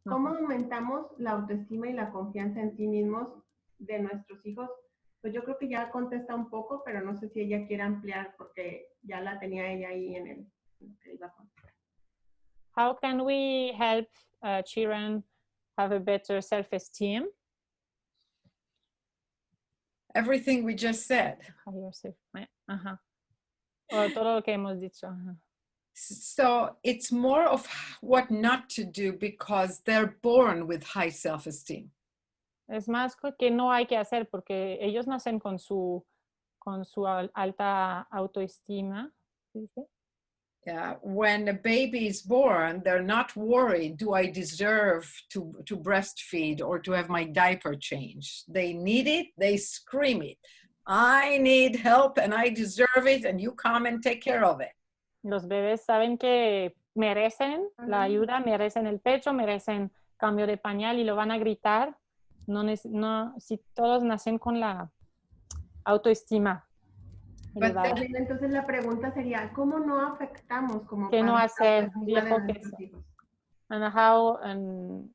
¿Cómo aumentamos la autoestima y la confianza en sí mismos de nuestros hijos? Pues yo creo que ya contesta un poco, pero no sé si ella quiere ampliar porque ya la tenía ella ahí en lo que iba a contestar. How can we help children have a better self-esteem? Everything we just said. Ajá. O todo lo que hemos dicho. Ajá. So it's more of what not to do because they're born with high self-esteem. Es más que no hay que hacer porque ellos nacen con su alta autoestima. ¿Sí? When a baby is born, they're not worried, do I deserve to breastfeed or to have my diaper changed? They need it, they scream it. I need help and I deserve it and you come and take care of it. Los bebés saben que merecen la ayuda, merecen el pecho, merecen cambio de pañal y lo van a gritar. Si todos nacen con la autoestima elevada. Entonces la pregunta sería, ¿cómo no afectamos como ¿Qué no hacer? Viejo que nuestros hijos? And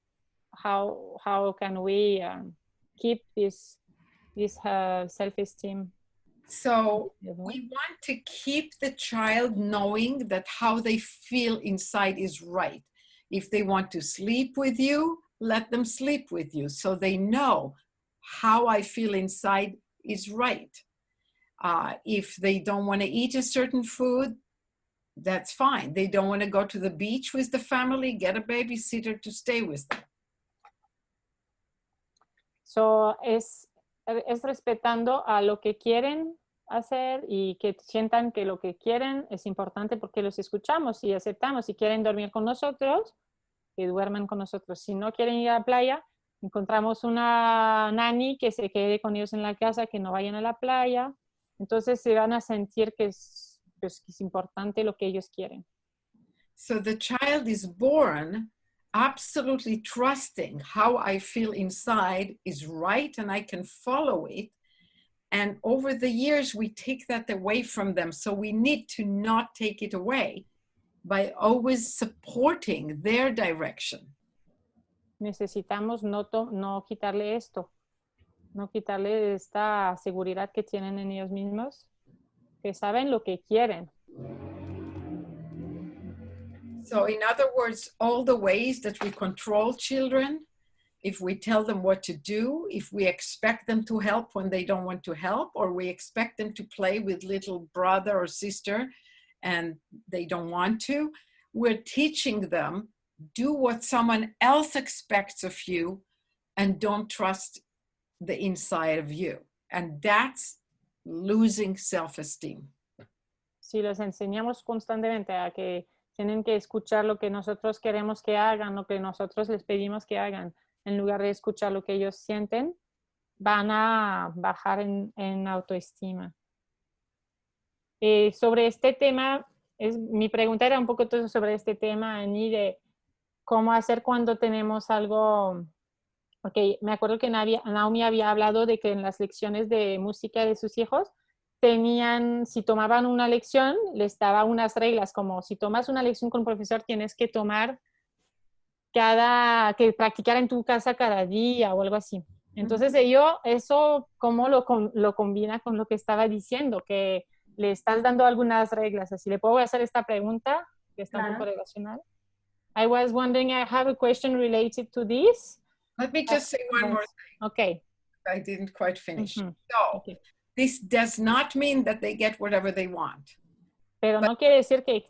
how can we keep this self-esteem? So we want to keep the child knowing that how they feel inside is right. If they want to sleep with you, let them sleep with you so they know how I feel inside is right. If they don't want to eat a certain food, that's fine. They don't want to go to the beach with the family, get a babysitter to stay with them. So es respetando a lo que quieren hacer y que sientan que lo que quieren es importante porque los escuchamos y aceptamos. Si quieren dormir con nosotros, que duerman con nosotros. Si no quieren ir a la playa, encontramos una nanny que se quede con ellos en la casa, que no vayan a la playa. Entonces se van a sentir que es importante lo que ellos quieren. So the child is born absolutely trusting how I feel inside is right and I can follow it. And over the years, we take that away from them. So we need to not take it away by always supporting their direction. Necesitamos no quitarle esto, no quitarle esta seguridad que tienen en ellos mismos, que saben lo que quieren. So in other words, all the ways that we control children, if we tell them what to do, if we expect them to help when they don't want to help, or we expect them to play with little brother or sister and they don't want to, we're teaching them, do what someone else expects of you and don't trust the inside of you. And that's losing self-esteem. Si los enseñamos constantemente a que tienen que escuchar lo que nosotros queremos que hagan, lo que nosotros les pedimos que hagan, en lugar de escuchar lo que ellos sienten, van a bajar en autoestima. Sobre este tema, mi pregunta era un poco todo sobre este tema, Ani, de cómo hacer cuando tenemos algo. Ok, me acuerdo que Naomi había hablado de que en las lecciones de música de sus hijos si tomaban una lección, les daba unas reglas, como si tomas una lección con un profesor, tienes que que practicar en tu casa cada día o algo así. Entonces, eso, ¿cómo lo combina con lo que estaba diciendo? Que le estás dando algunas reglas, así. ¿Le puedo hacer esta pregunta? Que está un poco relacionada. I was wondering, I have a question related to this. Let me just say one more thing. Okay. I didn't quite finish. Mm-hmm. So, this does not mean that they get whatever they want. Pero no quiere decir que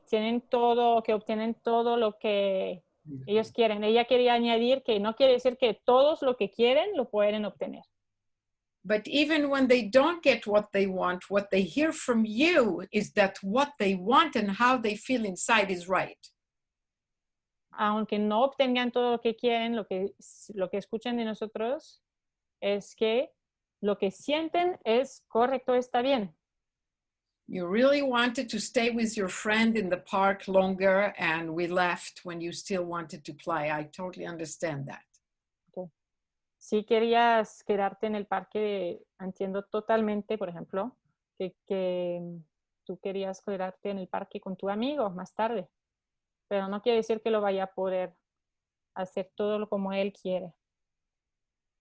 obtienen todo lo que ellos quieren. Ella quería añadir que no quiere decir que todos lo que quieren lo pueden obtener. But even when they don't get what they want, what they hear from you is that what they want and how they feel inside is right. Aunque no obtengan todo lo que quieren, lo que escuchan de nosotros es que lo que sienten es correcto, está bien. You really wanted to stay with your friend in the park longer and we left when you still wanted to play. I totally understand that. Okay. Si querías quedarte en el parque, entiendo totalmente, por ejemplo, que tú querías quedarte en el parque con tu amigo más tarde, pero no quiere decir que lo vaya a poder hacer todo como él quiere.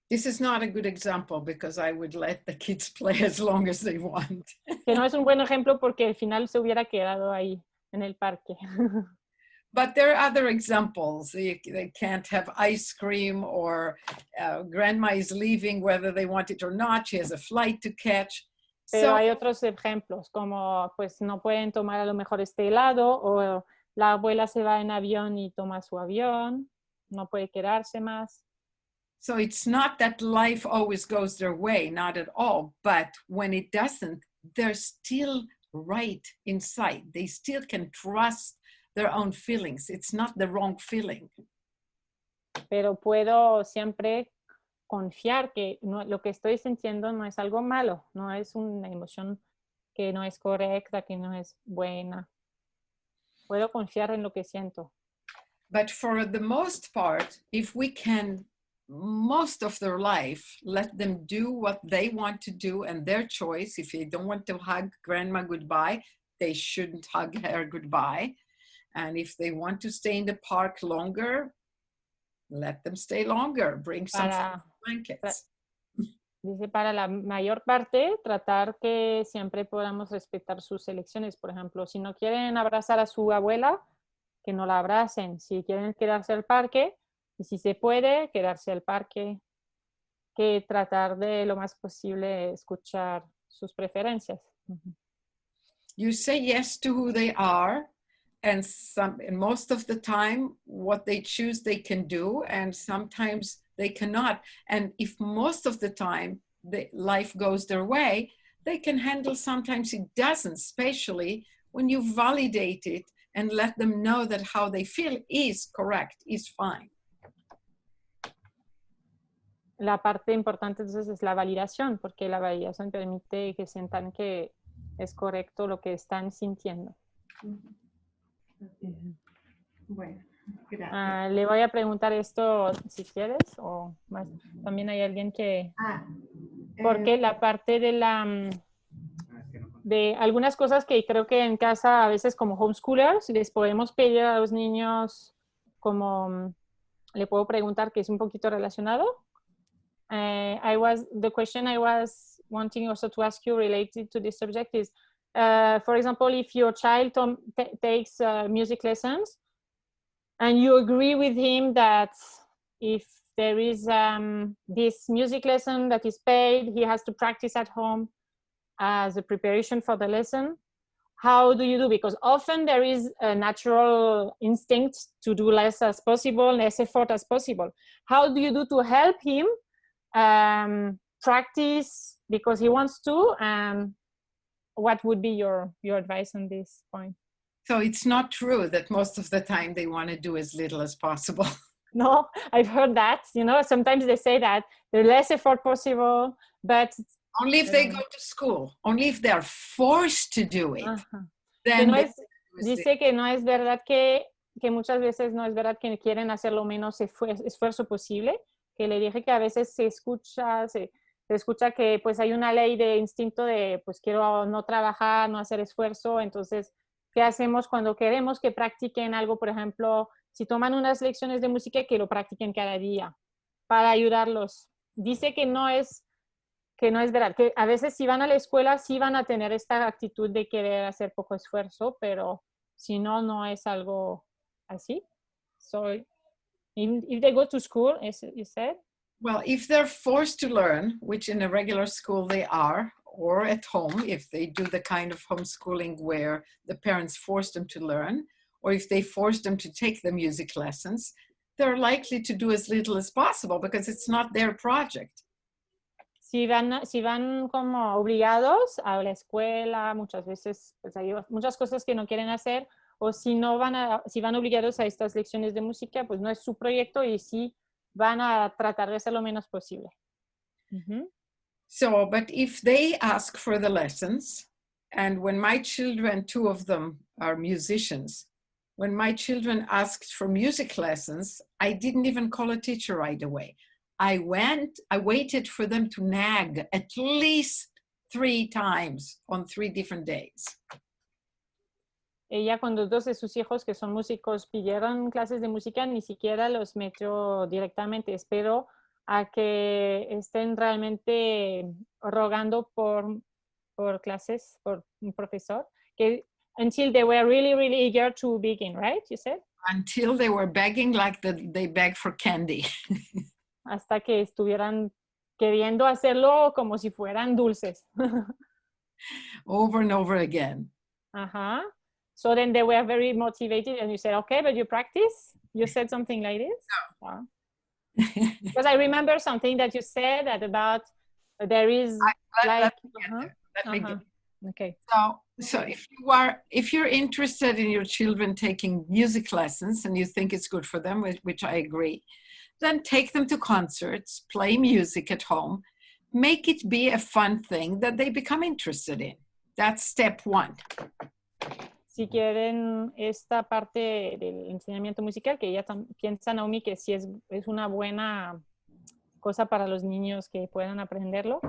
This is not a good example because I would let the kids play as long as they want. Que no es un buen ejemplo porque al final se hubiera quedado ahí en el parque. But there are other examples. They can't have ice cream, or grandma is leaving whether they want it or not. She has a flight to catch. Pero So, hay otros ejemplos, como pues no pueden tomar a lo mejor este helado, o la abuela se va en avión y toma su avión, no puede quedarse más. so it's not that life always goes their way, not at all. But when it doesn't, they're still right inside. They still can trust their own feelings. It's not the wrong feeling. Pero puedo siempre confiar que lo que estoy sintiendo no es algo malo, no es una emoción que no es correcta, que no es buena. Puedo confiar en lo que siento. But for the most part, if we can, most of their life, let them do what they want to do and their choice. If they don't want to hug grandma goodbye, they shouldn't hug her goodbye. And if they want to stay in the park longer, let them stay longer. Bring some blankets. Dice, para la mayor parte, tratar que siempre podamos respetar sus elecciones. Por ejemplo, si no quieren abrazar a su abuela, que no la abracen. Si quieren quedarse al parque, y si se puede, quedarse al parque. Que tratar de lo más posible escuchar sus preferencias. You say yes to who they are, and most of the time, what they choose they can do, and sometimes they cannot. And if most of the time the life goes their way, they can handle. Sometimes it doesn't, especially when you validate it and let them know that how they feel is correct, is fine. La parte importante entonces es la validación, porque la validación permite que sientan que es correcto lo que están sintiendo. Bueno, gracias. Le voy a preguntar esto si quieres, o más. También hay alguien que... porque la parte de de algunas cosas que creo que en casa a veces como homeschoolers les podemos pedir a los niños, como le puedo preguntar, que es un poquito relacionado. The question I was wanting also to ask you related to this subject is, for example, if your child takes music lessons and you agree with him that if there is this music lesson that is paid, he has to practice at home as a preparation for the lesson, how do you do? Because often there is a natural instinct to do less as possible, less effort as possible. How do you do to help him practice because he wants to? And what would be your advice on this point? So it's not true that most of the time they want to do as little as possible. No, I've heard that. You know, sometimes they say that there's less effort possible, but only if they go to school, only if they're forced to do it. Then dice que no es verdad que muchas veces no es verdad que quieren hacer lo menos esfuerzo posible, que le dije que a veces se escucha que pues hay una ley de instinto de pues quiero no trabajar, no hacer esfuerzo. Entonces, ¿qué hacemos cuando queremos que practiquen algo? Por ejemplo, si toman unas lecciones de música, que lo practiquen cada día para ayudarlos. Dice que no es verdad, que a veces si van a la escuela sí van a tener esta actitud de querer hacer poco esfuerzo, pero si no, no es algo así. So, if they go to school, as you said? Well, if they're forced to learn, which in a regular school they are, or at home, if they do the kind of homeschooling where the parents force them to learn, or if they force them to take the music lessons, they're likely to do as little as possible because it's not their project. Si van como obligados a la escuela, muchas veces pues hay muchas cosas que no quieren hacer, o si van obligados a estas lecciones de música, pues no es su proyecto y sí van a tratar de hacer lo menos posible. So, but if they ask for the lessons, and when my children, 2 of them are musicians, when my children asked for music lessons, I didn't even call a teacher right away. I waited for them to nag at least 3 times on 3 different days. ella con dos de sus hijos que son músicos pidieron clases de música, ni siquiera los metió directamente. Espero a que estén realmente rogando por clases, por un profesor, que until they were really, really eager to begin, right? You said? Until they were begging like they beg for candy. Hasta que estuvieran queriendo hacerlo como si fueran dulces. Over and over again. Uh-huh. So then they were very motivated and you said, okay, but you practice? You said something like this? No. Wow. Because I remember something that you said that about there is Let me get Okay. So if you're interested in your children taking music lessons and you think it's good for them, which I agree, then take them to concerts, play music at home, make it be a fun thing that they become interested in. That's step one. Si quieren esta parte del enseñamiento musical, que ella piensa, Naomi, que sí es una buena cosa para los niños que puedan aprenderlo,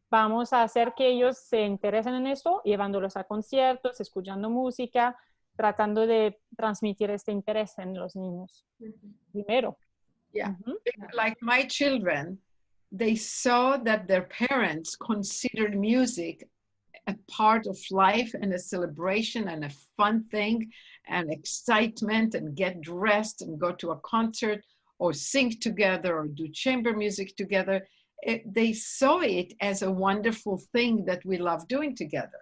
vamos a hacer que ellos se interesen en eso, llevándolos a conciertos, escuchando música, tratando de transmitir este interés en los niños. Primero. Yeah. Like my children, they saw that their parents considered music a part of life and a celebration and a fun thing and excitement and get dressed and go to a concert or sing together or do chamber music together. They saw it as a wonderful thing that we love doing together.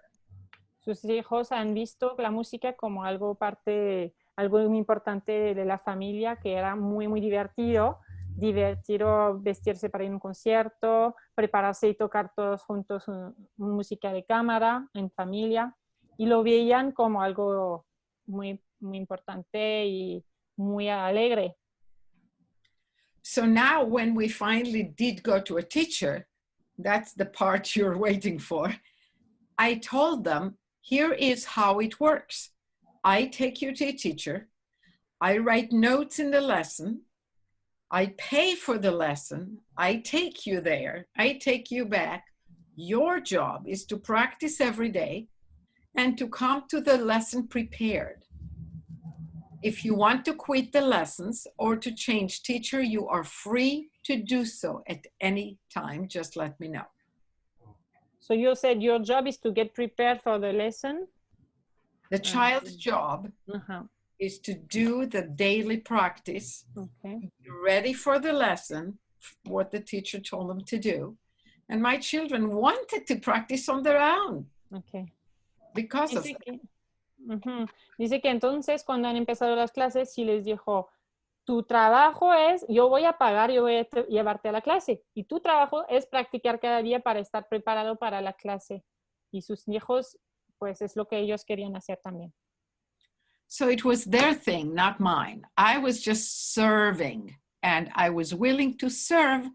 Sus hijos han visto la música como algo muy importante de la familia, que era muy, muy divertido vestirse para ir a un concierto, prepararse y tocar todos juntos música de cámara, en familia, y lo veían como algo muy, muy importante y muy alegre. So now when we finally did go to a teacher, that's the part you're waiting for, I told them, here is how it works. I take you to a teacher, I write notes in the lesson, I pay for the lesson, I take you there, I take you back. Your job is to practice every day and to come to the lesson prepared. If you want to quit the lessons or to change teacher, you are free to do so at any time. Just let me know. So you said your job is to get prepared for the lesson? The child's job is to do the daily practice, be ready for the lesson, what the teacher told them to do. And my children wanted to practice on their own. Okay. Because of that. Dice que entonces cuando han empezado las clases, sí les dijo, tu trabajo es, yo voy a pagar, yo voy a llevarte a la clase. Y tu trabajo es practicar cada día para estar preparado para la clase. Y sus hijos, pues es lo que ellos querían hacer también. So it was their thing, not mine. I was just serving, and I was willing to serve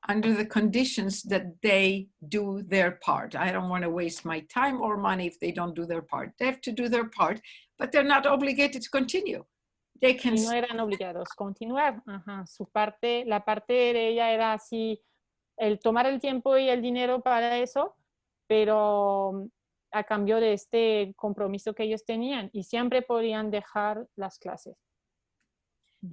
under the conditions that they do their part. I don't want to waste my time or money if they don't do their part. They have to do their part, but they're not obligated to continue. They can. Y no eran obligados a continuar. Su parte, la parte de ella era así, el tomar el tiempo y el dinero para eso, pero a cambio de este compromiso que ellos tenían, y siempre podían dejar las clases.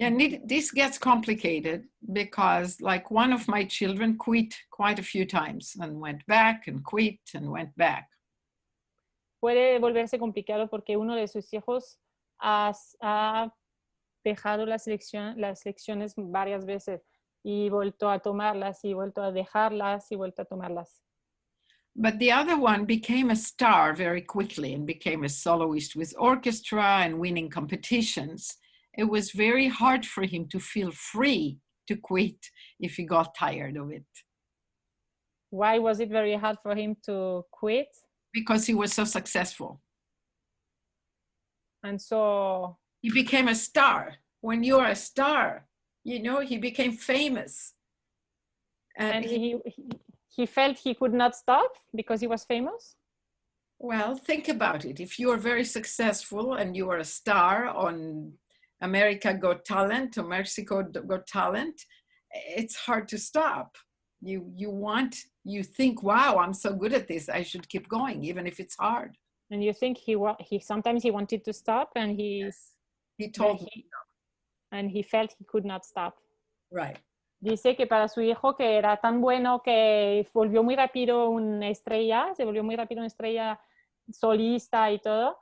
And this gets complicated because like one of my children quit quite a few times and went back and quit and went back. Puede volverse complicado porque uno de sus hijos ha dejado las lecciones varias veces y vuelto a tomarlas y vuelto a dejarlas y vuelto a tomarlas. But the other one became a star very quickly and became a soloist with orchestra and winning competitions. It was very hard for him to feel free to quit if he got tired of it. Why was it very hard for him to quit? Because he was so successful. And so he became a star. When you're a star, you know, he became famous. And he felt he could not stop because he was famous? Well, think about it. If you are very successful and you are a star on America Got Talent or Mexico Got Talent, it's hard to stop. You think, wow, I'm so good at this, I should keep going, even if it's hard. And you think he sometimes he wanted to stop, and He told me. and he felt he could not stop. Right. Dice que para su hijo, que era tan bueno que volvió muy rápido una estrella, se volvió muy rápido una estrella solista y todo.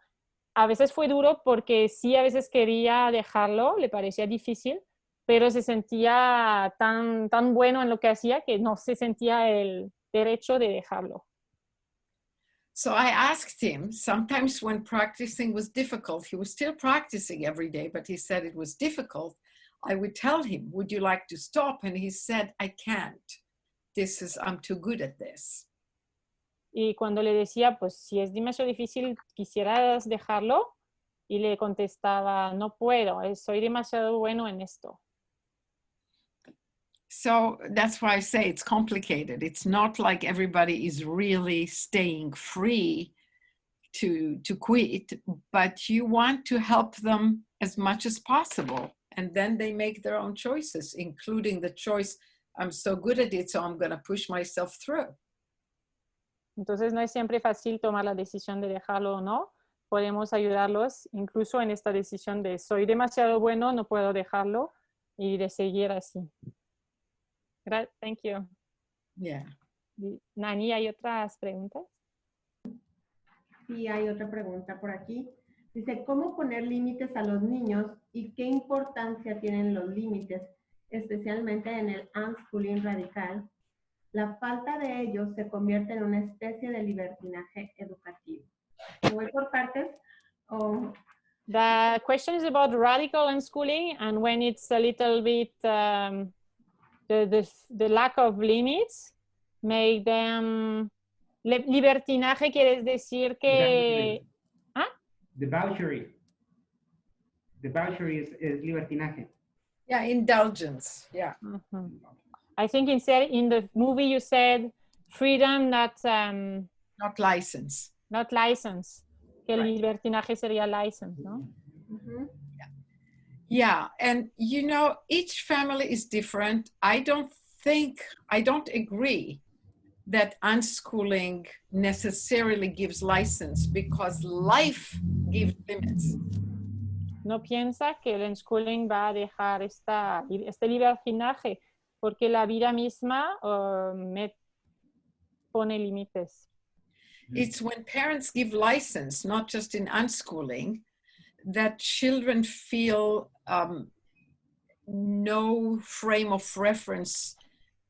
A veces fue duro porque sí, a veces quería dejarlo, le parecía difícil, pero se sentía tan bueno en lo que hacía que no se sentía el derecho de dejarlo. So I asked him, sometimes when practicing was difficult, he was still practicing every day, but he said it was difficult. I would tell him, would you like to stop? And he said, I can't. I'm too good at this. Y cuando le decía, pues si es demasiado difícil, ¿quisieras dejarlo? Y le contestaba, no puedo, soy demasiado bueno en esto. So that's why I say it's complicated. It's not like everybody is really staying free to quit, but you want to help them as much as possible. And then they make their own choices, including the choice, I'm so good at it, so I'm going to push myself through. Entonces no es siempre fácil tomar la decisión de dejarlo o no. Podemos ayudarlos incluso en esta decisión de soy demasiado bueno, no puedo dejarlo, y de seguir así. Thank you. Yeah. Nani, ¿hay otras preguntas? Sí, hay otra pregunta por aquí. Dice, ¿cómo poner límites a los niños y qué importancia tienen los límites, especialmente en el homeschooling radical? La falta de ellos se convierte en una especie de libertinaje educativo. ¿Me voy por partes? The question is about radical unschooling, and when it's a little bit the lack of limits make them libertinaje. Quieres decir que Debauchery is libertinaje. Yeah, indulgence. Yeah. Mm-hmm. I think instead in the movie you said freedom, not license. Not license. Que right. Libertinaje sería license, ¿no? Mm-hmm. Yeah, and you know, each family is different. I don't agree that unschooling necessarily gives license, because life gives limits. No piensa que el unschooling va a dejar este libertinaje, porque la vida misma me pone límites. It's when parents give license, not just in unschooling, that children feel no frame of reference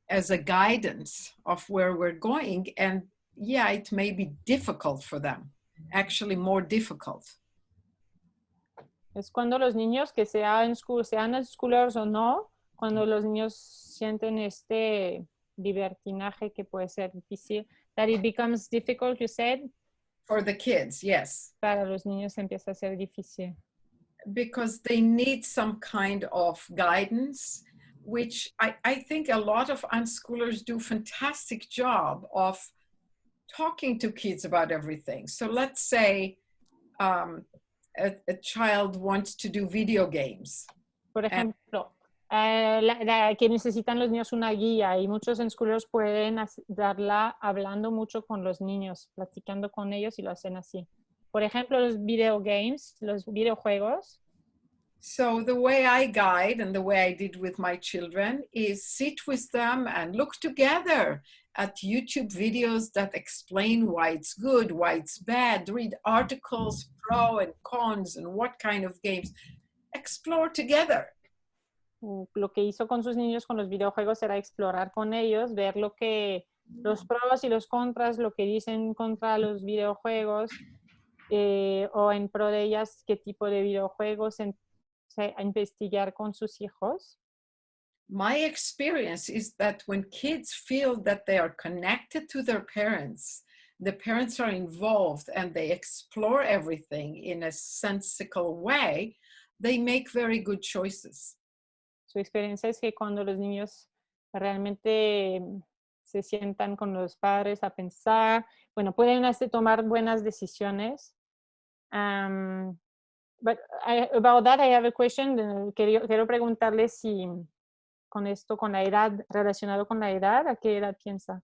as a guidance of where we're going. And yeah, it may be difficult for them, actually more difficult. Es cuando los niños, que sean unschoolers o no, cuando los niños sienten este libertinaje que puede ser difícil, that it becomes difficult, you said? For the kids, yes. Para los niños empieza a ser difícil. Because they need some kind of guidance, which I think a lot of unschoolers do a fantastic job of talking to kids about everything. So let's say a child wants to do video games. Por ejemplo, que necesitan los niños una guía, y muchos unschoolers pueden darla hablando mucho con los niños, platicando con ellos, y lo hacen así. Por ejemplo, los video games, los videojuegos. So the way I guide, and the way I did with my children, is sit with them and look together at YouTube videos that explain why it's good, why it's bad, read articles, pro and cons, and what kind of games. Explore together. Lo que hizo con sus niños con los videojuegos era explorar con ellos, ver los pros y los contras, lo que dicen contra los videojuegos, o en pro de ellas, qué tipo de videojuegos, investigar con sus hijos. My experience is that when kids feel that they are connected to their parents, the parents are involved and they explore everything in a sensical way, they make very good choices. Su experiencia es que cuando los niños realmente se sientan con los padres a pensar, bueno, pueden tomar buenas decisiones. But about that, I have a question. Quiero preguntarle si con esto, con la edad, relacionado con la edad, ¿a qué edad piensa?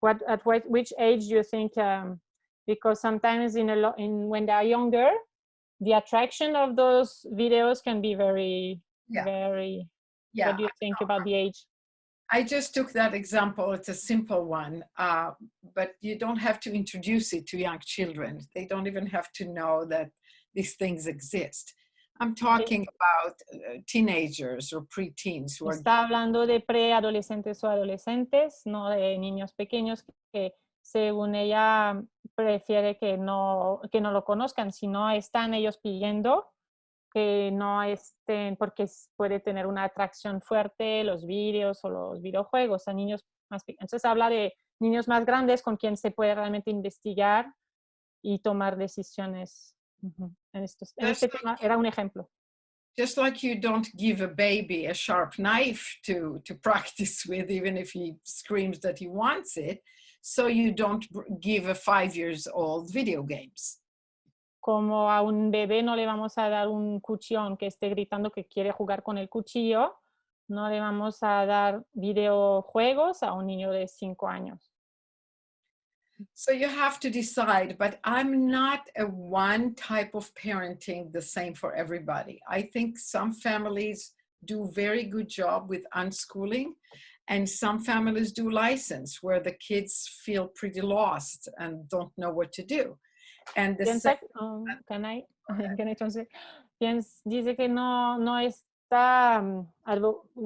Which age do you think because sometimes when they are younger, the attraction of those videos can be very, very, what do you think about the age? I just took that example. It's a simple one, but you don't have to introduce it to young children. They don't even have to know that these things exist. I'm talking about teenagers or preteens who are... Está hablando de preadolescentes o adolescentes, no de niños pequeños que según ella prefiere que no lo conozcan, si no están ellos pidiendo que no estén, porque puede tener una atracción fuerte los vídeos o los videojuegos a niños más pequeños. Entonces habla de niños más grandes con quien se puede realmente investigar y tomar decisiones. En este tema era un ejemplo. Just like you don't give a baby a sharp knife to practice with, even if he screams that he wants it, so you don't give a 5-year-old video games. Como a un bebé no le vamos a dar un cuchillón que esté gritando que quiere jugar con el cuchillo, no le vamos a dar videojuegos a un niño de 5 años. So you have to decide, but I'm not a one type of parenting the same for everybody. I think some families do very good job with unschooling, and some families do license where the kids feel pretty lost and don't know what to do. And the Dice que no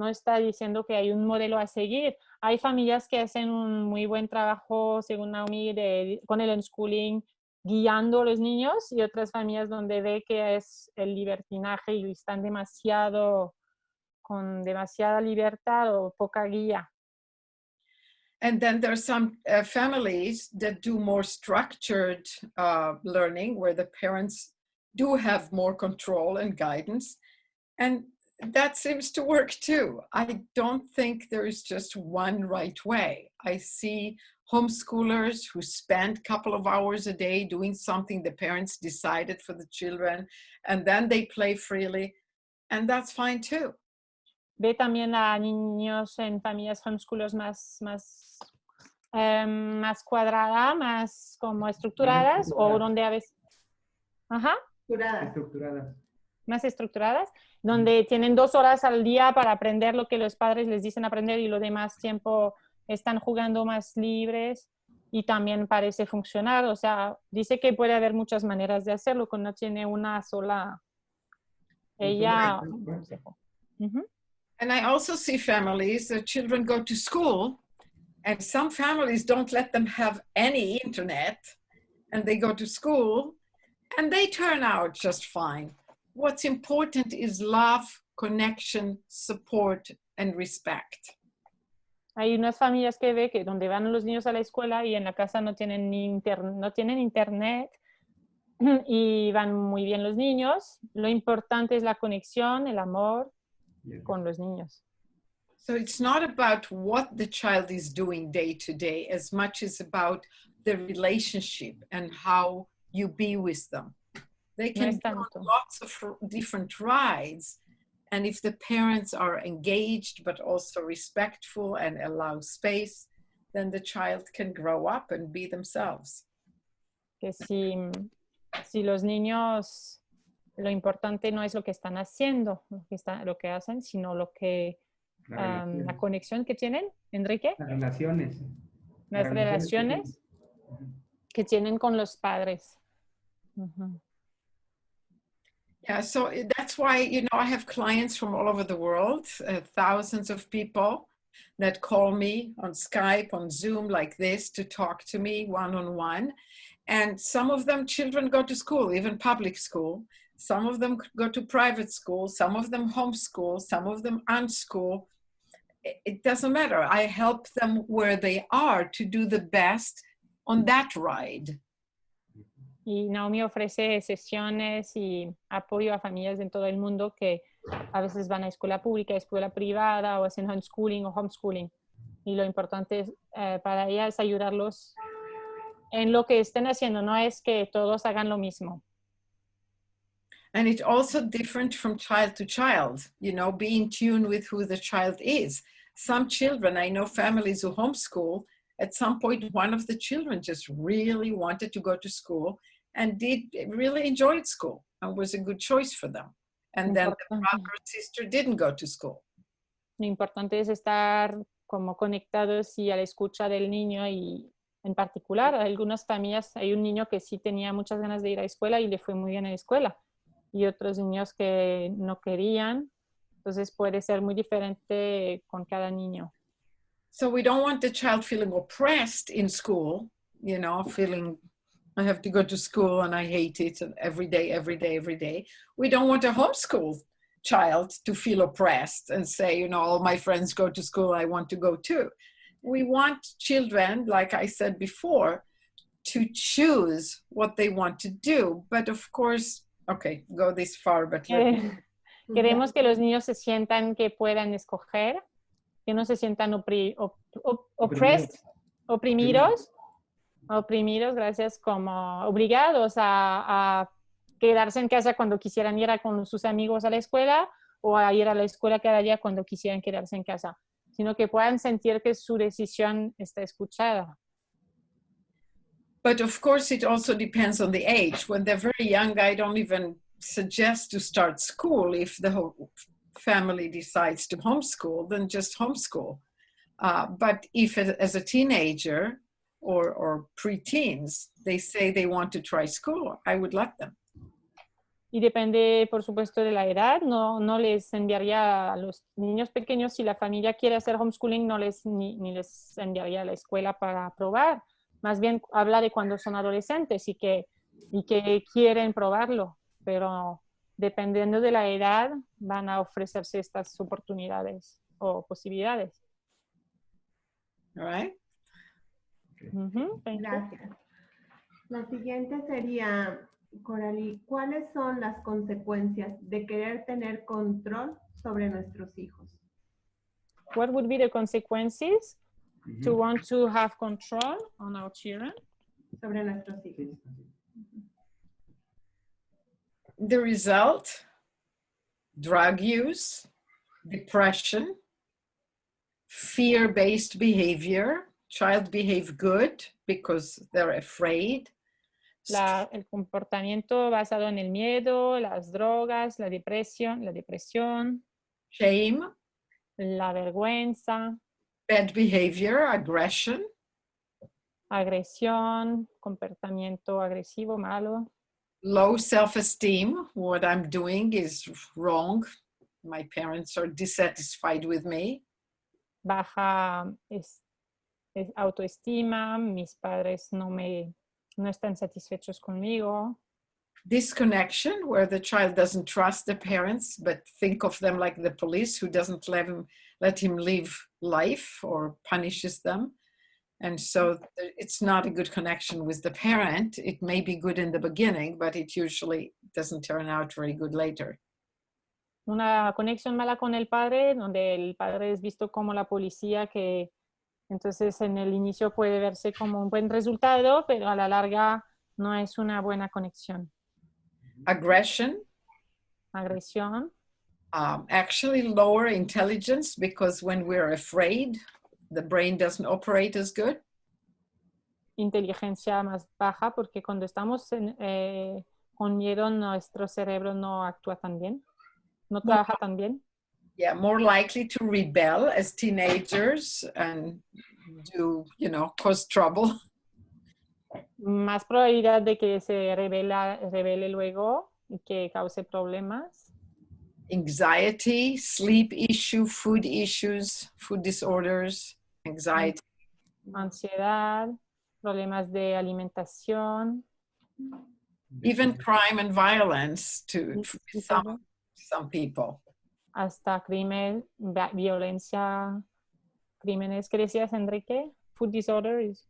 está diciendo que hay un modelo a seguir. Hay familias que hacen un muy buen trabajo, según Naomi, con el homeschooling, guiando a los niños, y otras familias donde ve que es el libertinaje y están con demasiada libertad o poca guía. And then there are some families that do more structured learning where the parents do have more control and guidance. And that seems to work too. I don't think there is just one right way. I see homeschoolers who spend a couple of hours a day doing something the parents decided for the children, and then they play freely, and that's fine too. Ve también a niños en familias homeschoolers más cuadradas, más como estructuradas, o donde a veces... Más estructuradas, donde tienen 2 horas al día para aprender lo que los padres les dicen aprender y lo demás tiempo están jugando más libres, y también parece funcionar. O sea, dice que puede haber muchas maneras de hacerlo, que no tiene una sola... Ella... And I also see families, the children go to school, and some families don't let them have any internet, and they go to school, and they turn out just fine. What's important is love, connection, support, and respect. Hay unas familias que ve que donde van los niños a la escuela y en la casa no tienen internet y van muy bien los niños. Lo importante es la conexión, el amor con los niños. So it's not about what the child is doing day to day as much as about the relationship and how you be with them. They can go on lots of different rides, and if the parents are engaged but also respectful and allow space, then the child can grow up and be themselves. Que si los niños, lo importante no es lo que están haciendo, lo que hacen, sino la conexión que tienen, Enrique. Las relaciones. Las relaciones que tienen con los padres. Yeah, so that's why, I have clients from all over the world, thousands of people that call me on Skype, on Zoom like this to talk to me one-on-one. And some of them children go to school, even public school. Some of them go to private school, some of them homeschool, some of them unschool. It doesn't matter. I help them where they are to do the best on that ride. Y Naomi ofrece sesiones y apoyo a familias en todo el mundo que a veces van a escuela pública, escuela privada, o hacen homeschooling o homeschooling. Y lo importante para ella es ayudarlos en lo que estén haciendo, no es que todos hagan lo mismo. And it's also different from child to child, be in tune with who the child is. Some children, I know families who homeschool, at some point, one of the children just really wanted to go to school and really enjoyed school and was a good choice for them. And then the brother or sister didn't go to school. Lo importante es estar como conectados y a la escucha del niño, y en particular algunas familias, hay un niño que sí tenía muchas ganas de ir a la escuela y le fue muy bien en la escuela, y otros niños que no querían. Entonces puede ser muy diferente con cada niño. So we don't want the child feeling oppressed in school, you know, feeling I have to go to school and I hate it and every day, every day, every day. We don't want a homeschool child to feel oppressed and say, you know, all my friends go to school, I want to go too. We want children, like I said before, to choose what they want to do. But of course, okay, go this far, but Queremos que los niños se sientan que puedan escoger, que no se sientan oprimidos, gracias, como obligados a quedarse en casa cuando quisieran ir con sus amigos a la escuela, o a ir a la escuela cada día cuando quisieran quedarse en casa, sino que puedan sentir que su decisión está escuchada. But of course, it also depends on the age. When they're very young, I don't even suggest to start school. If the whole family decides to homeschool, then just homeschool. But if as a teenager or preteens, they say they want to try school, I would let them. Y depende, por supuesto, de la edad. No les enviaría a los niños pequeños, si la familia quiere hacer homeschooling, ni les enviaría a la escuela para probar. Más bien habla de cuando son adolescentes y que quieren probarlo. Pero dependiendo de la edad, van a ofrecerse estas oportunidades o posibilidades. All right. Gracias. La siguiente sería, Coralie, ¿cuáles son las consecuencias de querer tener control sobre nuestros hijos? What would be the consequences to want to have control on our children? Sobre nuestros hijos. The result, drug use, depression, fear-based behavior. Child behave good because they're afraid. El comportamiento basado en el miedo, las drogas, la depresión, Shame, la vergüenza, bad behavior, aggression, agresión, comportamiento agresivo, malo, low self-esteem. What I'm doing is wrong. My parents are dissatisfied with me. baja autoestima, mis padres no están satisfechos conmigo. Disconnection, where the child doesn't trust the parents, but think of them like the police who doesn't let him live life or punishes them. And so it's not a good connection with the parent. It may be good in the beginning, but it usually doesn't turn out very good later. Una conexión mala con el padre, donde el padre es visto como la policía, que entonces en el inicio puede verse como un buen resultado, pero a la larga no es una buena conexión. Aggression. Agresión. Actually lower intelligence, because when we're afraid, the brain doesn't operate as good. Inteligencia más baja, porque cuando estamos con miedo, nuestro cerebro no actúa tan bien, no trabaja tan bien. Yeah, more likely to rebel as teenagers and cause trouble. Más probabilidad de que se revele luego y que cause problemas. Anxiety, sleep issue, food issues, food disorders, anxiety. Ansiedad, problemas de alimentación. Even crime and violence to some people. Hasta crimen, violencia, crímenes. ¿Qué decías, Enrique? Food disorders.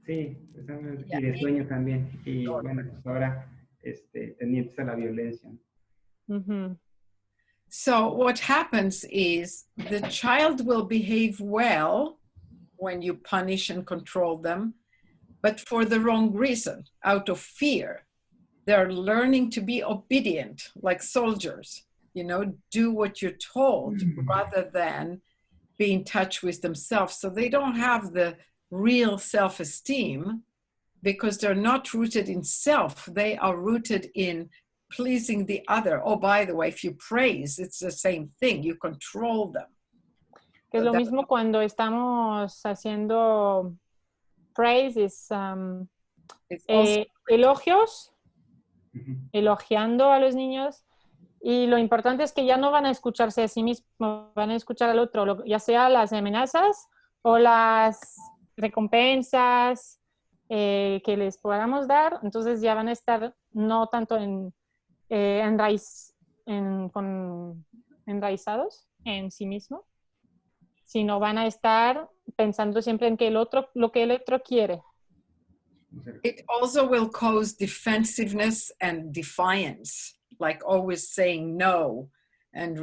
Sí, y de sueño también. Y bueno, pues ahora tendientes a la violencia. So what happens is the child will behave well when you punish and control them, but for the wrong reason, out of fear. They're learning to be obedient, like soldiers, do what you're told rather than be in touch with themselves. So they don't have the real self-esteem because they're not rooted in self. They are rooted in pleasing the other. Oh, by the way, if you praise, it's the same thing. You control them. Que es lo mismo cuando estamos haciendo praise, elogios, elogiando a los niños. Y lo importante es que ya no van a escucharse a sí mismos, van a escuchar al otro, ya sea las amenazas o las recompensas que les podamos dar. Entonces ya van a estar no tanto enraizados en sí mismos, sino van a estar pensando siempre en que lo que el otro quiere. It also will cause defensiveness and defiance, like always saying no and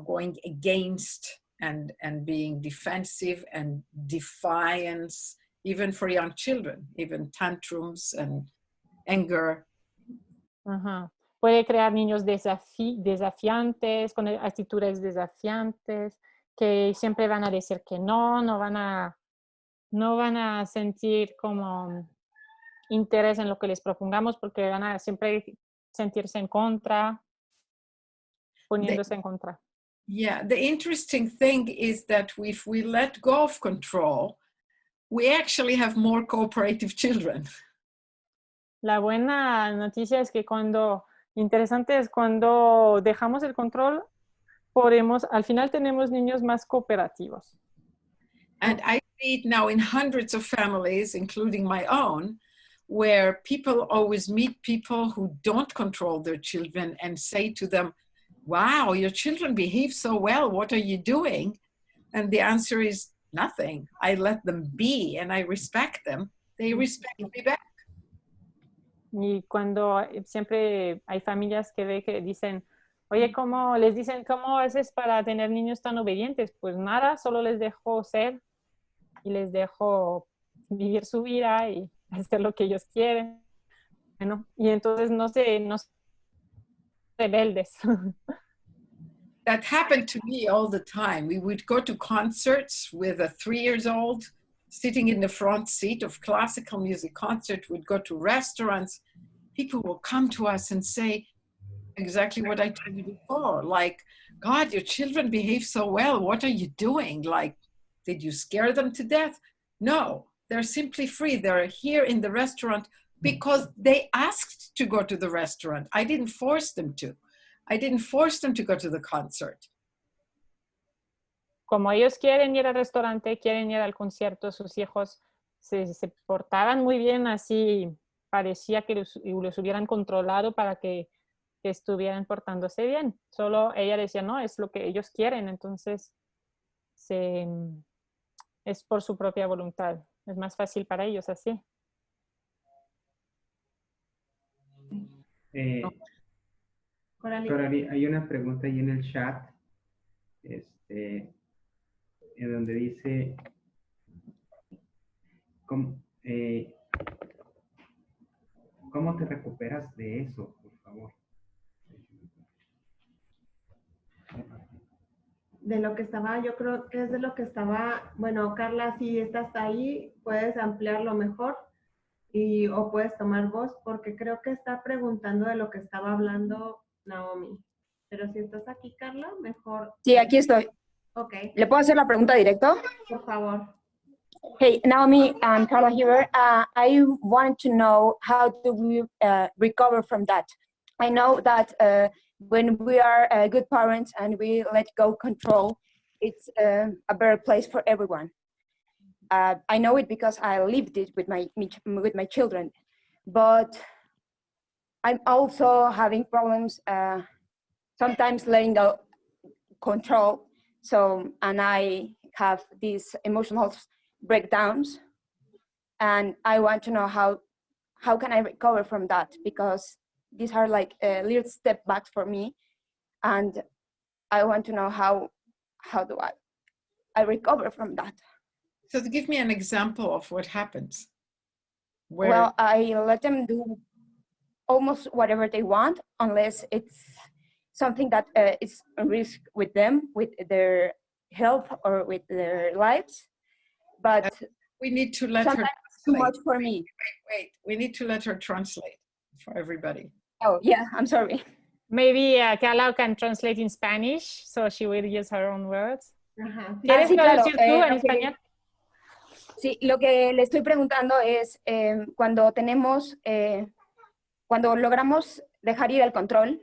going against and being defensive and defiance, even for young children, even tantrums and anger. Ajá. Puede crear niños desafiantes, con actitudes desafiantes, que siempre van a decir que no van a sentir como interés en lo que les propongamos porque van a siempre sentirse en contra, poniéndose en contra. Yeah, the interesting thing is that if we let go of control, we actually have more cooperative children. La buena noticia es que interesante es cuando dejamos el control, al final tenemos niños más cooperativos. And I see it now in hundreds of families, including my own, where people always meet people who don't control their children and say to them, wow, your children behave so well. What are you doing? And the answer is nothing. I let them be and I respect them. They respect me back. Y cuando siempre hay familias que dicen, oye, les dicen, ¿cómo haces para tener niños tan obedientes? Pues nada, solo les dejo ser y les dejo vivir su vida y hacer lo que ellos quieren. Bueno, y entonces no rebeldes. That happened to me all the time. We would go to concerts with a 3-year-old sitting in the front seat of classical music concert. We'd go to restaurants. People will come to us and say exactly what I told you before. Like, God, your children behave so well. What are you doing? Like, did you scare them to death? No, they're simply free. They're here in the restaurant because they asked to go to the restaurant. I didn't force them to. I didn't force them to go to the concert. Como ellos quieren ir al restaurante, quieren ir al concierto, sus hijos se portaban muy bien, así parecía que los hubieran controlado para que estuvieran portándose bien. Solo ella decía, no, es lo que ellos quieren, entonces es por su propia voluntad. Es más fácil para ellos así. Corali, hay una pregunta ahí en el chat, en donde dice, ¿cómo te recuperas de eso, por favor? De lo que estaba, yo creo que es de lo que estaba, bueno, Carla, si estás ahí, puedes ampliarlo mejor o puedes tomar voz, porque creo que está preguntando de lo que estaba hablando Naomi. Pero si estás aquí, Carla, mejor. Sí, aquí estoy. Ok. ¿Le puedo hacer la pregunta directo? Por favor. Hey, Naomi, I'm Carla here. I wanted to know how do we recover from that? I know that when we are good parents and we let go control, it's a better place for everyone. I know it because I lived it with my children, but I'm also having problems sometimes letting go control. And I have these emotional breakdowns, and I want to know how can I recover from that, because these are like little step backs for me, and I want to know how do I recover from that. So to give me an example of what happens. Well, I let them do almost whatever they want, unless it's something that is a risk with them, with their health or with their lives. But We need to let her Sometimes it's too translate. much for me. Wait, we need to let her translate for everybody. Oh, yeah, I'm sorry. Maybe Carla can translate in Spanish, so she will use her own words. Ajá, sí. ¿Quieres sí, claro, traducir tú en lo que- español? Sí, lo que le estoy preguntando es cuando tenemos, cuando logramos dejar ir el control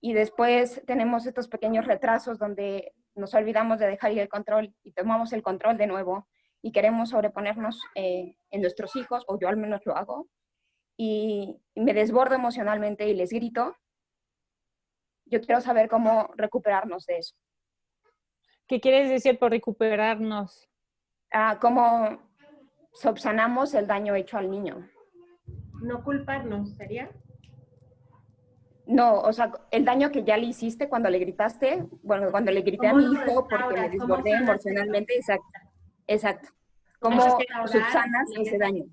y después tenemos estos pequeños retrasos donde nos olvidamos de dejar ir el control y tomamos el control de nuevo y queremos sobreponernos en nuestros hijos, o yo al menos lo hago, y me desbordo emocionalmente y les grito. Yo quiero saber cómo recuperarnos de eso. ¿Qué quieres decir por recuperarnos? Cómo subsanamos el daño hecho al niño. No culparnos, ¿sería? No, o sea, el daño que ya le hiciste cuando le gritaste, bueno, cuando le grité a mi hijo porque me desbordé emocionalmente, exacto. ¿Cómo subsanas ese daño?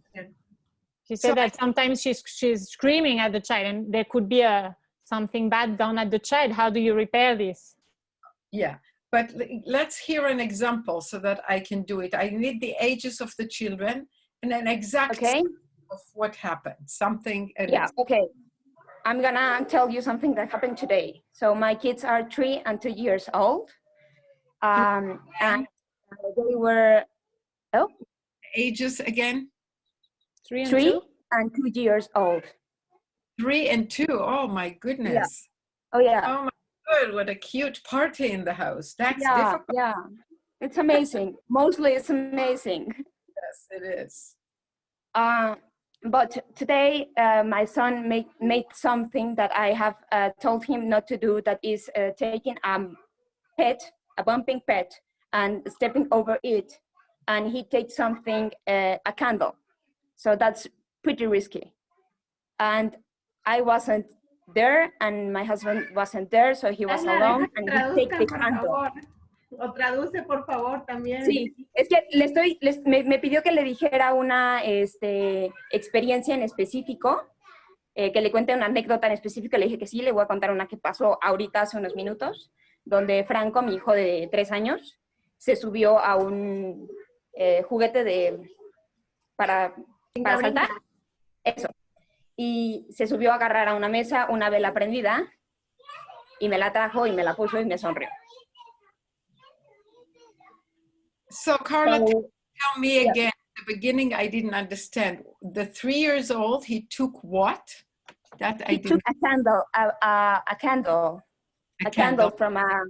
She said that sometimes she's screaming at the child and there could be something bad done at the child. How do you repair this? Yeah, but let's hear an example so that I can do it. I need the ages of the children and an exact of what happened. Something. Yeah, okay. I'm gonna tell you something that happened today. So my kids are 3 and 2 years old. And they were, ages again? 3 and 2 years old. 3 and 2, oh my goodness. Yeah. Oh yeah. Oh my God, what a cute party in the house. That's difficult. Yeah, it's amazing. Mostly it's amazing. Yes, it is. But today my son made something that I have told him not to do, that is taking a bumping pet and stepping over it, and he takes something, a candle. So that's pretty risky. And I wasn't there and my husband wasn't there, so he was alone and he take the candle. O traduce, por favor, también. Sí, es que me pidió que le dijera una experiencia en específico, que le cuente una anécdota en específico. Le dije que sí, le voy a contar una que pasó ahorita hace unos minutos, donde Franco, mi hijo de 3 años, se subió a un juguete para saltar. Eso. Y se subió a agarrar a una mesa, una vela prendida, y me la trajo y me la puso y me sonrió. So Carla, tell me again, at the beginning I didn't understand. The 3 years old, he took what? He took a candle from a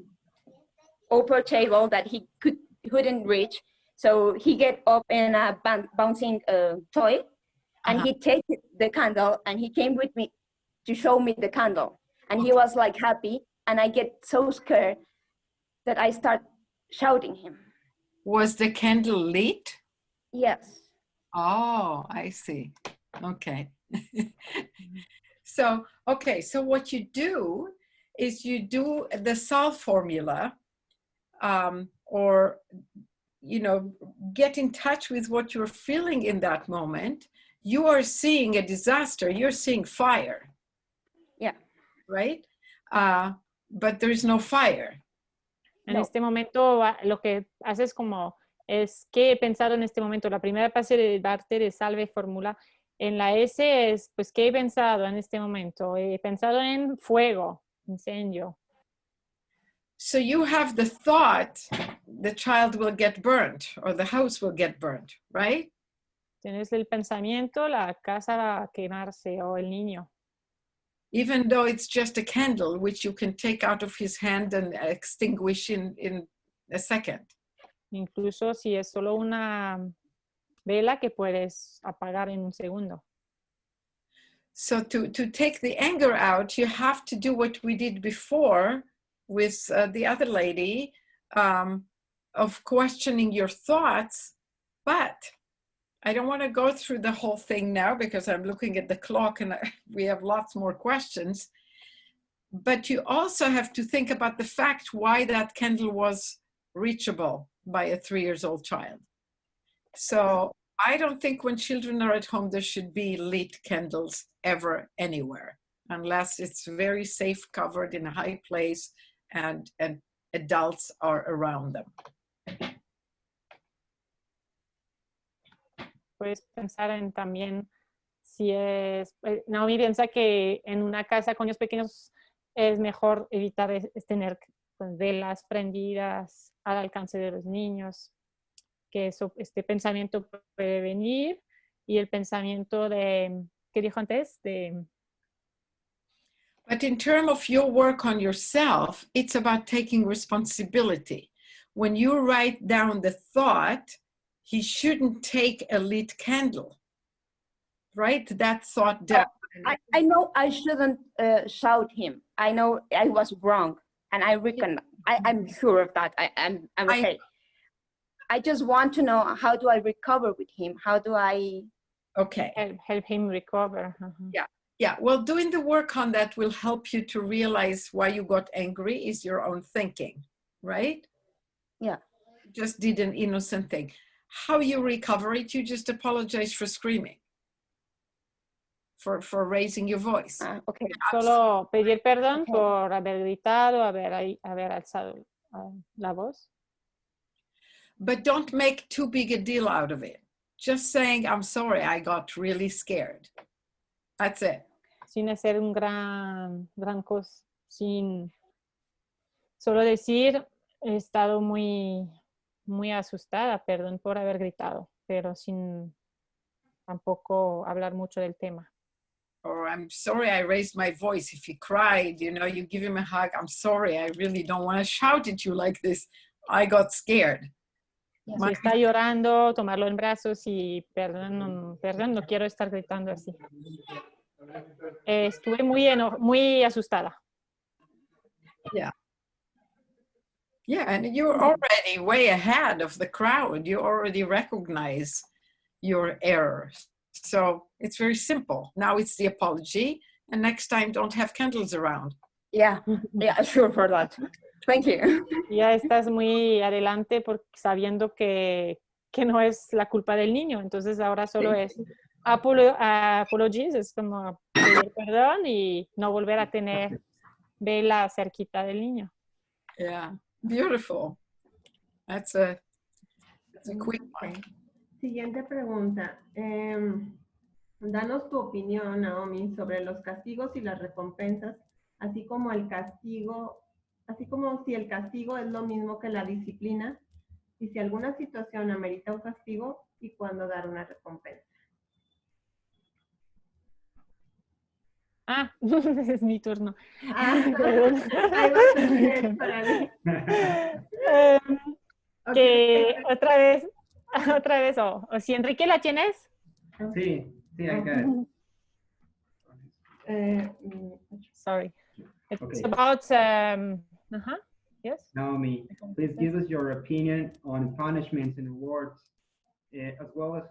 upper table that he couldn't reach. So he get up in a bouncing toy, and he take the candle and he came with me to show me the candle. And he was like happy, and I get so scared that I start shouting him. Was the candle lit? Yes. Oh, I see. Okay. So what you do is you do the solve formula, or, you know, get in touch with what you're feeling in that moment. You are seeing a disaster, you're seeing fire. Yeah. Right? But there's no fire. En este momento lo que haces es qué he pensado en este momento. La primera parte de salve fórmula. En la S es, pues, ¿qué he pensado en este momento? He pensado en fuego, incendio. So you have the thought the child will get burnt or the house will get burnt, right? Tienes el pensamiento, la casa va a quemarse o el niño. Even though it's just a candle, which you can take out of his hand and extinguish in a second. Incluso si es solo una vela que puedes apagar en un segundo. So to take the anger out, you have to do what we did before with the other lady, of questioning your thoughts. But I don't want to go through the whole thing now because I'm looking at the clock and we have lots more questions. But you also have to think about the fact why that candle was reachable by a 3-year-old child. So I don't think when children are at home, there should be lit candles ever, anywhere, unless it's very safe, covered in a high place and adults are around them. puedes pensar en también si es, Naomi piensa que en una casa con niños pequeños es mejor evitar tener pues, velas prendidas al alcance de los niños, que eso, este pensamiento puede venir, y el pensamiento de, ¿qué dijo antes? But in terms of your work on yourself, it's about taking responsibility. When you write down the thought, he shouldn't take a lit candle. Write that thought down. I know I shouldn't shout him. I know I was wrong, and I reckon I'm sure of that. I'm okay. I just want to know, how do I recover with him? How do I? Okay. Help him recover. Yeah, well, doing the work on that will help you to realize why you got angry is your own thinking, right? Yeah. You just did an innocent thing. How you recover it, you just apologize for screaming, for raising your voice. Okay. Solo pedir perdón por haber gritado, haber alzado la voz. But don't make too big a deal out of it. Just saying, I'm sorry, I got really scared. That's it. Sin hacer un gran cosa, sin solo decir, he estado muy asustada, perdón por haber gritado, pero sin tampoco hablar mucho del tema. Or I'm sorry I raised my voice. If he cried, you know, you give him a hug. I'm sorry, I really don't want to shout at you like this. I got scared. Si está llorando, tomarlo en brazos y perdón, no quiero estar gritando así. Estuve muy asustada. Yeah. Yeah, and you're already way ahead of the crowd. You already recognize your errors. So it's very simple. Now it's the apology, and next time don't have candles around. Yeah, sure for that. Thank you. Ya estás muy adelante sabiendo que no es la culpa del niño. Entonces ahora solo es apologies, es como pedir perdón y no volver a tener vela cerquita del niño. Yeah, beautiful. That's a quick one. Siguiente pregunta. Danos tu opinión, Naomi, sobre los castigos y las recompensas, así como si el castigo es lo mismo que la disciplina, y si alguna situación amerita un castigo y cuándo dar una recompensa. Es mi turno. Ahí va a ser para mí. Que otra vez, o si Enrique la tienes. Sí, acá. Sorry. It's Okay. about, yes? Naomi, please give us your opinion on punishments and rewards, as well as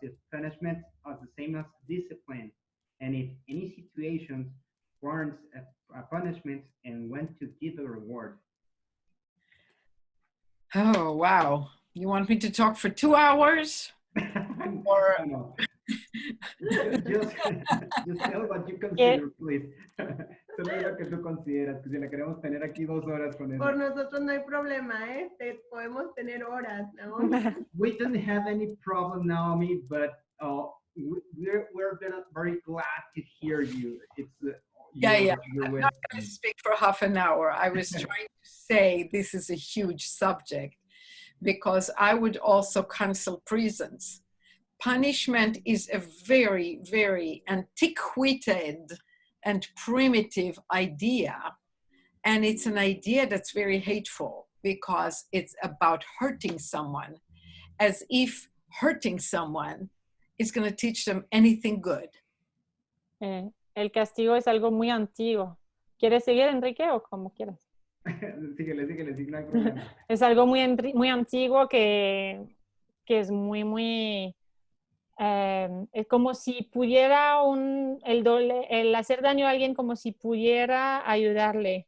if punishments are the same as discipline, and if any situations warrants a punishment and when to give a reward. Oh, wow. You want me to talk for 2 hours? Or... No. Just tell what you consider, please. Solo lo que tú consideras, que si la queremos tener aquí 2 horas con eso. Por nosotros no hay problema, podemos tener horas, ¿no? We don't have any problem, Naomi, but we're very glad to hear you. It's I'm not going to speak for half an hour. I was trying to say this is a huge subject because I would also cancel prisons. Punishment is a very, very antiquated and primitive idea. And it's an idea that's very hateful because it's about hurting someone, as if hurting someone is going to teach them anything good. El castigo es algo muy antiguo. ¿Quieres seguir, Enrique, o como quieras? Síguele, no hay problema. Es algo muy antiguo que es muy... es como si pudiera el hacer daño a alguien, como si pudiera ayudarle.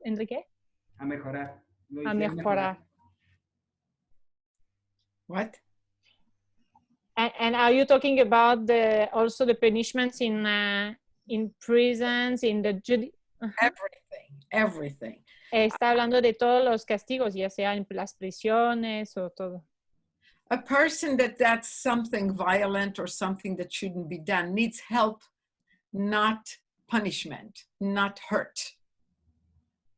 Enrique. A mejorar. A mejorar. What? And are you talking about also the punishments in prisons, in the Everything. Está hablando de todos los castigos, ya sea en las prisiones o todo. a person that's something violent or something that shouldn't be done needs help, not punishment, not hurt.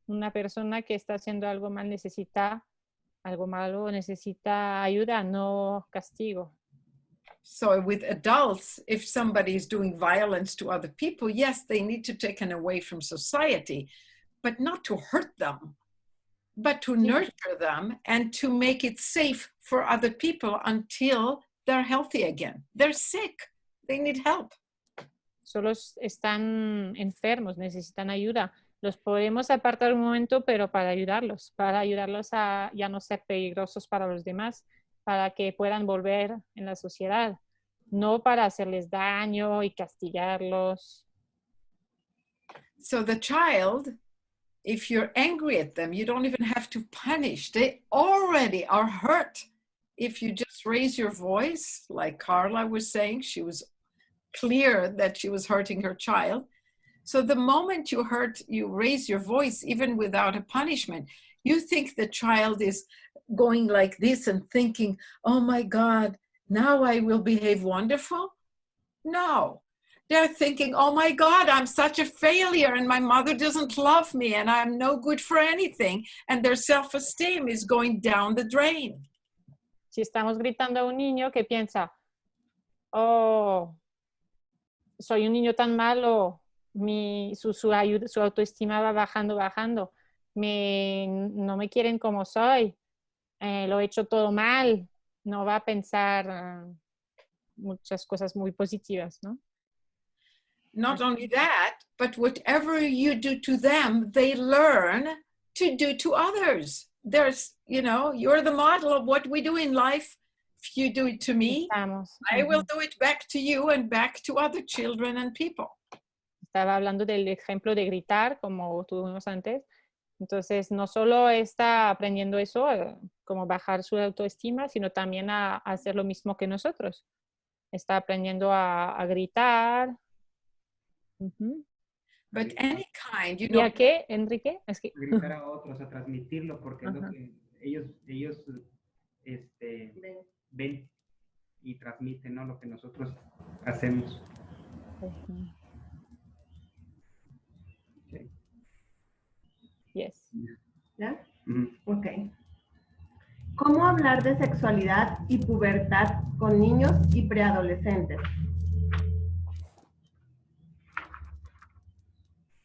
Una persona que está haciendo algo mal necesita algo malo, necesita ayuda, no castigo. So with adults, if somebody is doing violence to other people, yes, they need to be taken away from society, but not to hurt them, but to nurture them and to make it safe for other people until they're healthy again. They're sick. They need help. Solo están enfermos, necesitan ayuda. Los podemos apartar un momento, pero para ayudarlos a ya no ser peligrosos para los demás, para que puedan volver en la sociedad, no para hacerles daño y castigarlos. So the child, if you're angry at them, you don't even have to punish. They already are hurt. If you just raise your voice, like Carla was saying, she was clear that she was hurting her child. So the moment you raise your voice, even without a punishment, you think the child is going like this and thinking, oh my God, now I will behave wonderful? No. They're thinking, oh my God, I'm such a failure and my mother doesn't love me and I'm no good for anything. And their self-esteem is going down the drain. Si estamos gritando a un niño que piensa, oh, soy un niño tan malo, su autoestima va bajando, no me quieren como soy, lo he hecho todo mal, no va a pensar muchas cosas muy positivas, ¿no? Not only that, but whatever you do to them, they learn to do to others. There's, you're the model of what we do in life. If you do it to me, I will do it back to you and back to other children and people. Estaba hablando del ejemplo de gritar, como tuvimos antes. Entonces, no solo está aprendiendo eso, como bajar su autoestima, sino también a hacer lo mismo que nosotros. Está aprendiendo a gritar. But any kind, ¿Y a qué, Enrique? Es que... gritar a otros, a transmitirlo, porque es lo que ellos ven y transmiten, ¿no? Lo que nosotros hacemos. Okay. Yes. ¿Ya? Ok. ¿Cómo hablar de sexualidad y pubertad con niños y preadolescentes?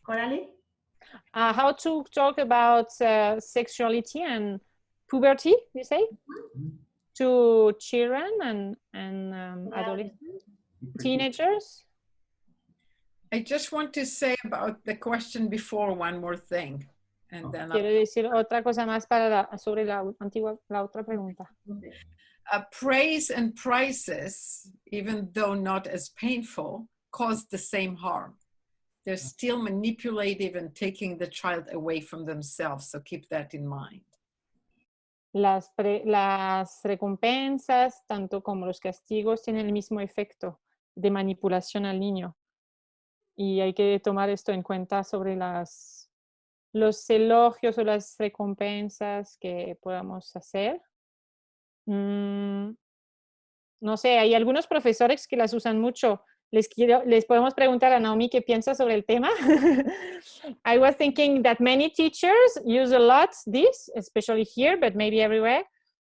Coralie? How to talk about sexuality and puberty, you say? To children and adolescents, teenagers? I just want to say about the question before one more thing. And then Quiero decir otra cosa más sobre la otra pregunta. Praise and prices, even though not as painful, cause the same harm. They're still manipulative and taking the child away from themselves. So keep that in mind. Las recompensas, tanto como los castigos, tienen el mismo efecto de manipulación al niño. Y hay que tomar esto en cuenta sobre los elogios o las recompensas que podamos hacer. No sé, hay algunos profesores que las usan mucho. Les podemos preguntar a Naomi qué piensa sobre el tema. I was thinking that many teachers use a lot this, especially here, but maybe everywhere.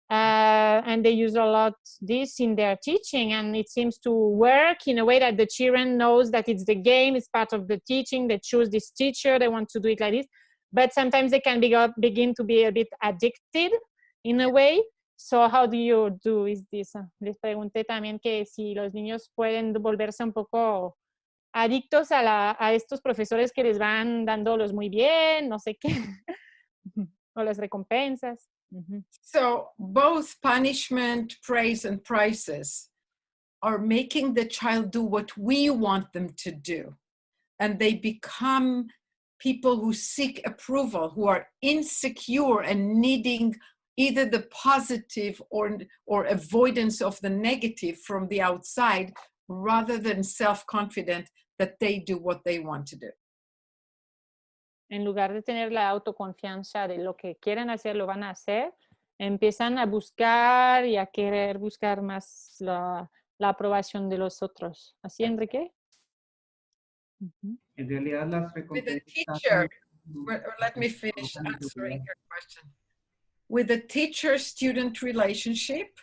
And they use a lot this in their teaching, and it seems to work in a way that the children knows that it's the game, it's part of the teaching, they choose this teacher, they want to do it like this. But sometimes they can begin to be a bit addicted in a way. So how do you do is this? Les pregunté también que si los niños pueden volverse un poco adictos a estos profesores que les van dándolos muy bien, no sé qué, o las recompensas. So both punishment, praise, and prices are making the child do what we want them to do. And they become people who seek approval, who are insecure and needing either the positive or avoidance of the negative from the outside, rather than self-confident that they do what they want to do. En lugar de tener la autoconfianza de lo que quieren hacer, lo van a hacer. empiezan a buscar y a querer buscar más la aprobación de los otros. ¿Así, Enrique? En realidad las With a recompensas teacher, son- let me finish answering your question. With the teacher-student relationship,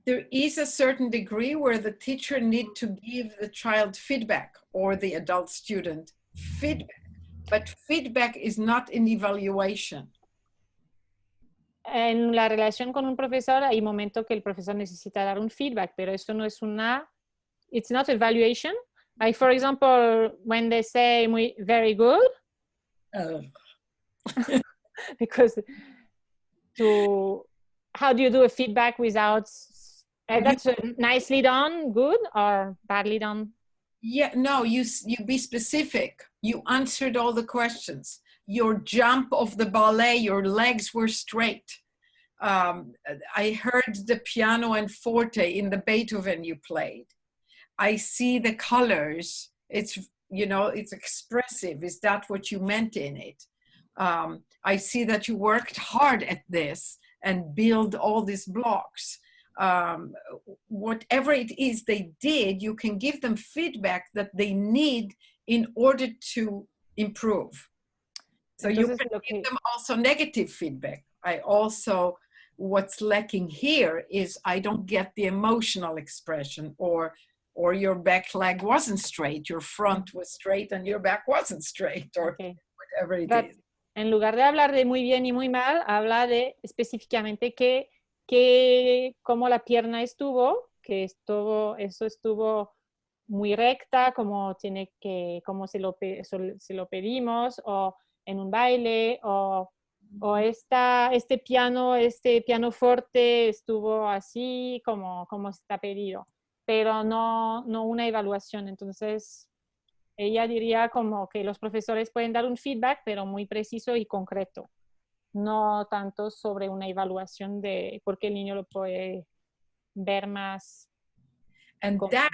there is a certain degree where the teacher need to give the child feedback or the adult student feedback, but feedback is not an evaluation. En la relación con un profesor hay momentos que el profesor necesita dar un feedback, pero eso no es it's not evaluation. Like, for example, when they say very good, because how do you do a feedback without, that's nicely done, good, or badly done? Yeah, no, you be specific. You answered all the questions. Your jump of the ballet, your legs were straight. I heard the piano and forte in the Beethoven you played. I see the colors. It's, it's expressive. Is that what you meant in it? I see that you worked hard at this and build all these blocks. Whatever it is they did, you can give them feedback that they need in order to improve. So you can give them also negative feedback. What's lacking here is I don't get the emotional expression, or your back leg wasn't straight, your front was straight and your back wasn't straight, or whatever it is. En lugar de hablar de muy bien y muy mal, habla de específicamente cómo la pierna estuvo, eso estuvo muy recta, como se lo pedimos, o en un baile, o este piano fuerte estuvo así como está pedido, pero no una evaluación. Entonces, ella diría como que los profesores pueden dar un feedback, pero muy preciso y concreto. No tanto sobre una evaluación de porque el niño lo puede ver más. And that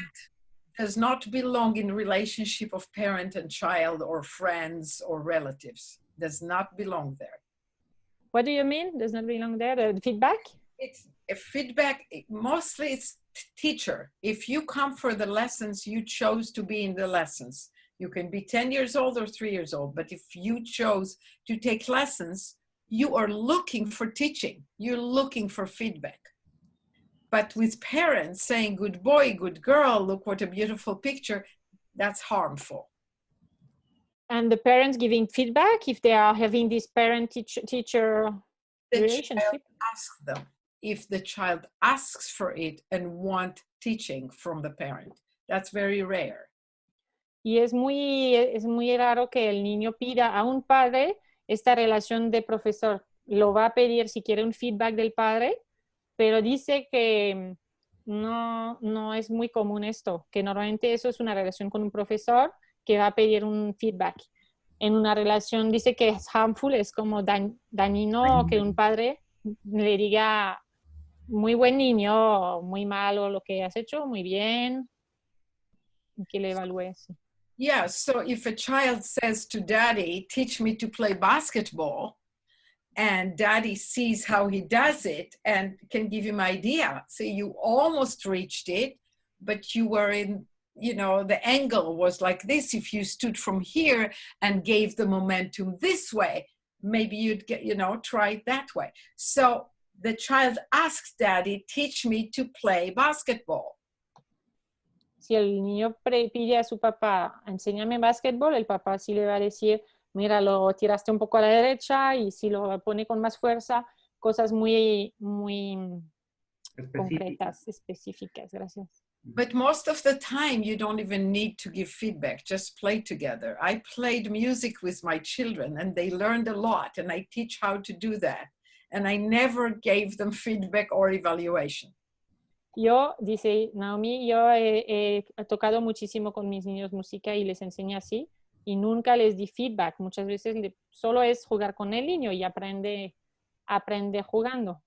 does not belong in relationship of parent and child or friends or relatives. Does not belong there. What do you mean? Does not belong there? The feedback? It's a feedback. Mostly it's teacher. If you come for the lessons, you chose to be in the lessons. You can be 10 years old or 3 years old, but if you chose to take lessons, you are looking for teaching. You're looking for feedback. But with parents saying, good boy, good girl, look what a beautiful picture, that's harmful. And the parents giving feedback if they are having this parent-teacher relationship? Child asks them if the child asks for it and want teaching from the parent. That's very rare. Y es muy raro que el niño pida a un padre esta relación de profesor. Lo va a pedir si quiere un feedback del padre, pero dice que no es muy común esto, que normalmente eso es una relación con un profesor que va a pedir un feedback. En una relación dice que es harmful, es como dañino que un padre le diga muy buen niño, muy malo lo que has hecho, muy bien, y que le evalúe. Yeah, so if a child says to daddy, teach me to play basketball, and daddy sees how he does it and can give him idea. So you almost reached it, but you were in, the angle was like this. If you stood from here and gave the momentum this way, maybe you'd get, try it that way. So the child asks daddy, teach me to play basketball. Si el niño pide a su papá, enséñame básquetbol, el papá sí le va a decir, mira, lo tiraste un poco a la derecha, y si lo pone con más fuerza, cosas muy concretas, específicas. Gracias. But most of the time, you don't even need to give feedback, just play together. I played music with my children and they learned a lot, and I teach how to do that. And I never gave them feedback or evaluation. Dice Naomi, yo he tocado muchísimo con mis niños música y les enseñé así, y nunca les di feedback. Muchas veces solo es jugar con el niño y aprende jugando.